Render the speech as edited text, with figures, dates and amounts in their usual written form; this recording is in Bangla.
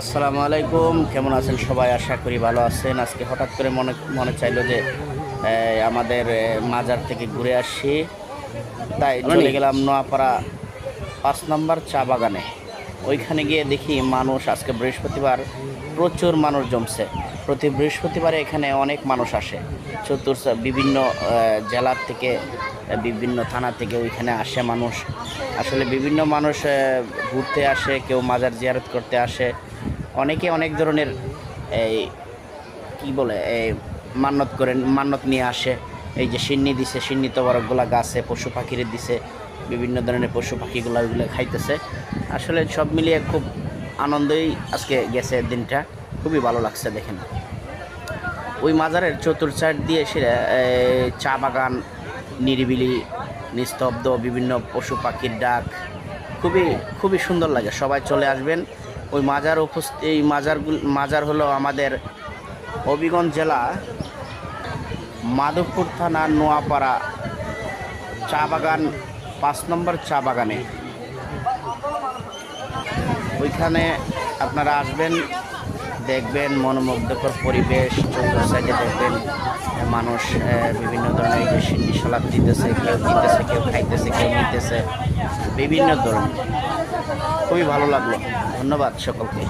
আসসালামু আলাইকুম, কেমন আছেন সবাই? আশা করি ভালো আছেন। আজকে হঠাৎ করে মনে মনে চাইলো যে আমাদের মাজার থেকে ঘুরে আসি, তাই চলে গেলাম নোয়াপাড়া 5 নম্বর চা বাগানে। ওইখানে গিয়ে দেখি মানুষ, আজকে বৃহস্পতিবার, প্রচুর মানুষ জমছে। প্রতি বৃহস্পতিবারে এখানে অনেক মানুষ আসে, বিভিন্ন জেলার থেকে, বিভিন্ন থানা থেকে ওইখানে আসে মানুষ। আসলে বিভিন্ন মানুষ ঘুরতে আসে, কেউ মাজার জিয়ারত করতে আসে, অনেকে অনেক ধরনের এই কী বলে মান্যত করেন, মান্যত নিয়ে আসে। এই যে সিন্নি দিছে, সিন্নি তবরকগুলা গাছে পশু পাখিরে দিছে, বিভিন্ন ধরনের পশু পাখিগুলো ওইগুলো খাইতেছে। আসলে সব মিলিয়ে খুব আনন্দই আজকে গেছে দিনটা, খুবই ভালো লাগছে। দেখেন ওই মাজারের চতুর্চার দিয়ে সে চা বাগান, নিরিবিলি, নিস্তব্ধ, বিভিন্ন পশু পাখির ডাক, খুবই খুবই সুন্দর লাগে। সবাই চলে আসবেন। ওই এই মাজার হলো আমাদের হবিগঞ্জ জেলা মাধবপুর থানা নোয়াপাড়া চা বাগান, 5 নম্বর চা বাগানে। ওইখানে আপনারা আসবেন, দেখবেন মনোমুগ্ধকর পরিবেশ। চতুর সাইডে দেখবেন মানুষ বিভিন্ন ধরনের এই যে সিন্নি সালাদ দিতেছে, কেউ খাইতেছে, কেউ নিতেছে, বিভিন্ন ধরনের। খুবই ভালো লাগলো। ধন্যবাদ সকলকে।